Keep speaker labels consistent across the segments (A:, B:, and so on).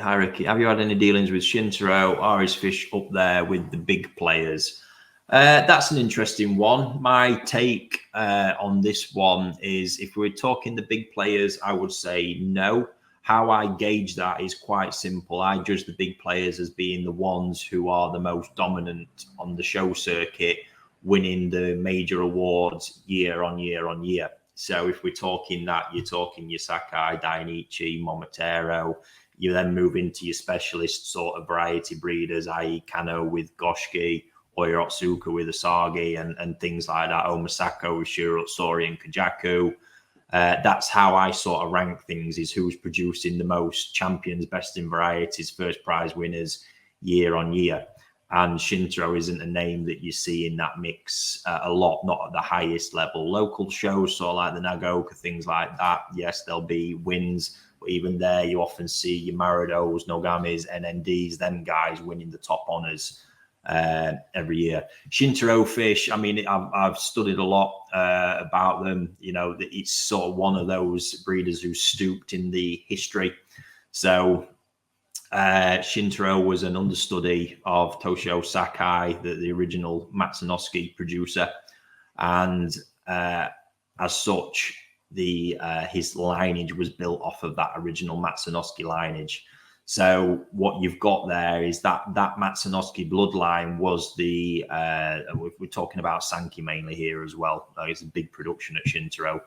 A: Hierarchy. Have you had any dealings with Shintaro? Are his fish up there with the big players? That's an interesting one. My take on this one is if we're talking the big players, I would say no. How I gauge that is quite simple. I judge the big players as being the ones who are the most dominant on the show circuit, winning the major awards year on year on year. So if we're talking that, you're talking your Sakai, Dainichi, Momotaro. You then move into your specialist sort of variety breeders, i.e. Kano with Goshiki, Oyorotsuka with Asagi, and things like that. Omasako with Shiratsori and Kajaku. That's how I sort of rank things, is who's producing the most champions, best in varieties, first prize winners year on year. And Shintaro isn't a name that you see in that mix a lot, not at the highest level. Local shows, sort of like the Nagaoka, things like that, yes, there'll be wins. But even there, you often see your Maridos, Nogamis, NNDs, them guys winning the top honours every year. Shintaro fish, I mean, I've studied a lot about them. You know, it's sort of one of those breeders who stooped in the history. So Shintaro was an understudy of Toshio Sakai, the original Matsunosuke producer, and as such, his lineage was built off of that original Matsunosuke lineage. So what you've got there is that Matsunosuke bloodline was we're talking about Sankey mainly here as well. It's a big production at Shintaro.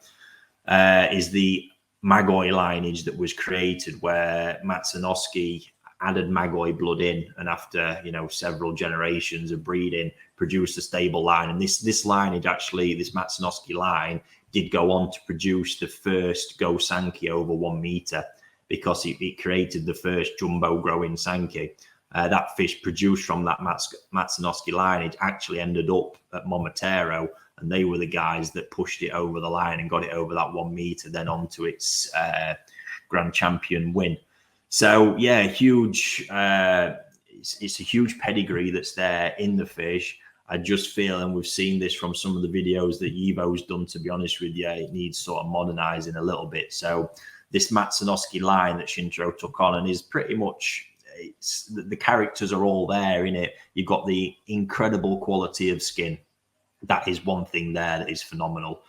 A: Is the Magoi lineage that was created, where Matsunosuke added Magoi blood in, and after several generations of breeding, produced a stable line. And this lineage, actually, this Matsunosuke line, did go on to produce the first Go Sankey over 1 meter, because it created the first jumbo growing Sankey. That fish produced from that Matsunosuke lineage actually ended up at Momotaro, and they were the guys that pushed it over the line and got it over that 1 meter, then onto its grand champion win. So yeah, huge. It's a huge pedigree that's there in the fish. I just feel, and we've seen this from some of the videos that Yivo's done, to be honest with you, it needs sort of modernizing a little bit. So this Matsunosuke line that Shintaro took on, and is pretty much, the characters are all there in it. You've got the incredible quality of skin. That is one thing there that is phenomenal.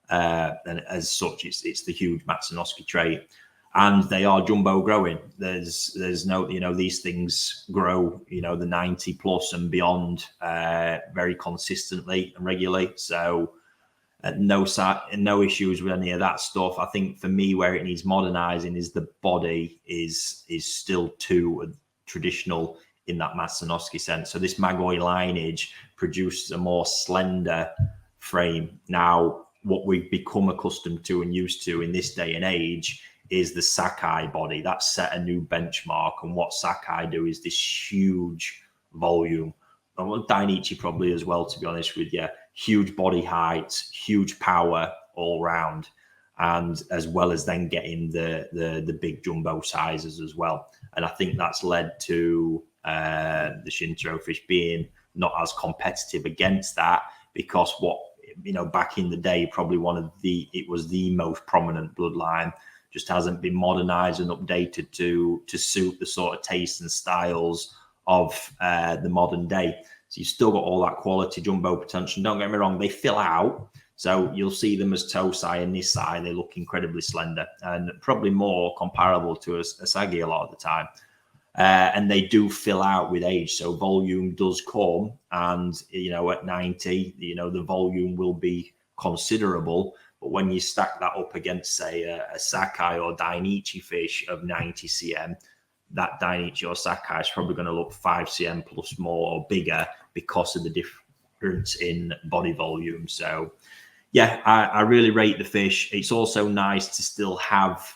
A: And as such, it's the huge Matsunosuke trait. And they are jumbo growing. There's no, these things grow, the 90 plus and beyond very consistently and regularly. So no issues with any of that stuff. I think for me, where it needs modernizing is the body is still too traditional in that Matsunosuke sense. So this Magoi lineage produces a more slender frame. Now, what we've become accustomed to and used to in this day and age is the Sakai body. That set a new benchmark. And what Sakai do is this huge volume. And Dainichi probably as well, to be honest with you. Huge body height, huge power all round. And as well as then getting the big jumbo sizes as well. And I think that's led to the Shintaro fish being not as competitive against that, because back in the day, probably it was the most prominent bloodline. Just hasn't been modernized and updated to suit the sort of tastes and styles of the modern day. So you've still got all that quality jumbo potential. Don't get me wrong, they fill out. So you'll see them as Tosai and Nisai. They look incredibly slender and probably more comparable to Asagi a lot of the time. And they do fill out with age. So volume does come, and, at 90, the volume will be considerable. But when you stack that up against, say, a Sakai or Dainichi fish of 90 cm, that Dainichi or Sakai is probably going to look 5 cm plus more or bigger because of the difference in body volume. So, yeah, I really rate the fish. It's also nice to still have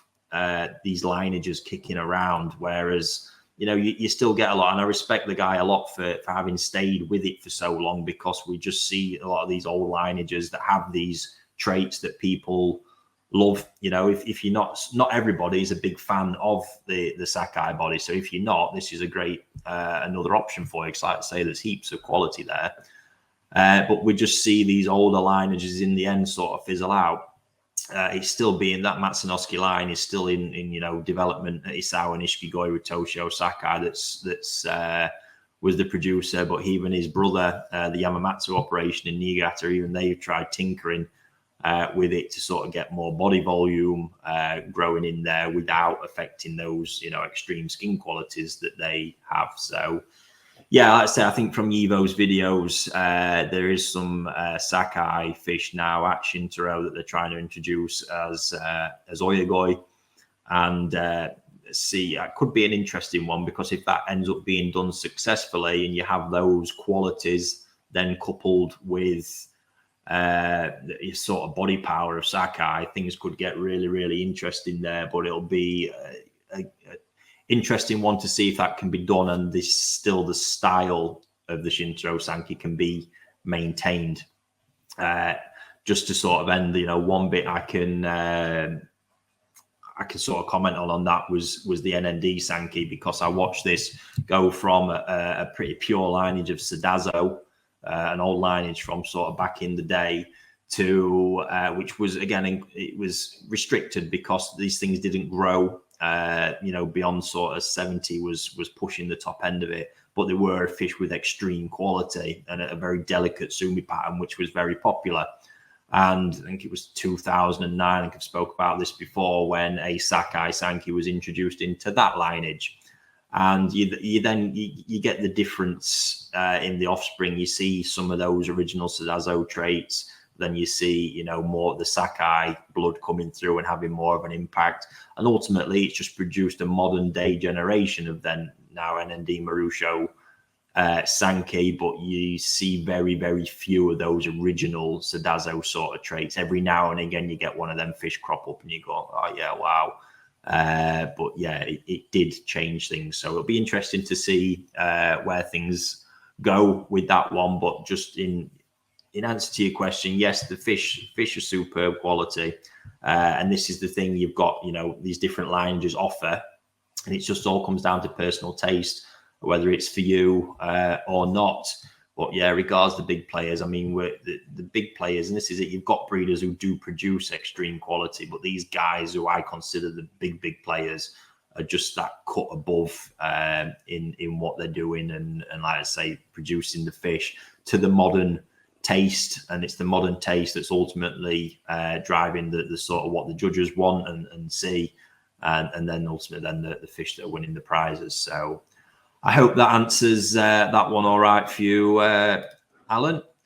A: these lineages kicking around, whereas, you still get a lot. And I respect the guy a lot for having stayed with it for so long, because we just see a lot of these old lineages that have these traits that people love. If you're not everybody is a big fan of the Sakai body. So if you're not, this is a great another option for you, because like I say, there's heaps of quality there. But we just see these older lineages in the end sort of fizzle out. it's still being, that Matsunosuke line is still in development at Isao and Ishikigoi with Toshio Sakai. That's was the producer, but even his brother, the Yamamatsu operation in Niigata, even they've tried tinkering with it to sort of get more body volume growing in there without affecting those extreme skin qualities that they have. So yeah, like I say, I think from Yivo's videos, there is some Sakai fish now at Shintaro that they're trying to introduce as oyagoi, and see, it could be an interesting one, because if that ends up being done successfully and you have those qualities then coupled with sort of body power of Sakai, things could get really, really interesting there. But it'll be a interesting one to see if that can be done, and this still the style of the Shintaro Sanki can be maintained. Just to sort of end, one bit I can sort of comment on that was the NND Sanki, because I watched this go from a pretty pure lineage of Sudazo, an old lineage from sort of back in the day, to which was, again, it was restricted because these things didn't grow beyond sort of 70 was pushing the top end of it, but there were fish with extreme quality and a very delicate sumi pattern, which was very popular. And I think it was 2009, I think I've spoke about this before, when a Sakai Sanki was introduced into that lineage. And you get the difference in the offspring. You see some of those original Sudazo traits, then you see, more the Sakai blood coming through and having more of an impact. And ultimately, it's just produced a modern day generation of then now NND Marusho Sanki, but you see very, very few of those original Sudazo sort of traits. Every now and again, you get one of them fish crop up and you go, oh yeah, wow. But yeah, it did change things. So it'll be interesting to see where things go with that one. But just in answer to your question, yes, the fish are superb quality. And this is the thing, you've got, these different lineages offer, and it just all comes down to personal taste, whether it's for you or not. But yeah, regards the big players, I mean, the big players, and this is it, you've got breeders who do produce extreme quality, but these guys who I consider the big players are just that cut above in what they're doing, and like I say, producing the fish to the modern taste. And it's the modern taste that's ultimately driving the sort of what the judges want and see, and then ultimately then the fish that are winning the prizes. So I hope that answers that one all right for you, Alan.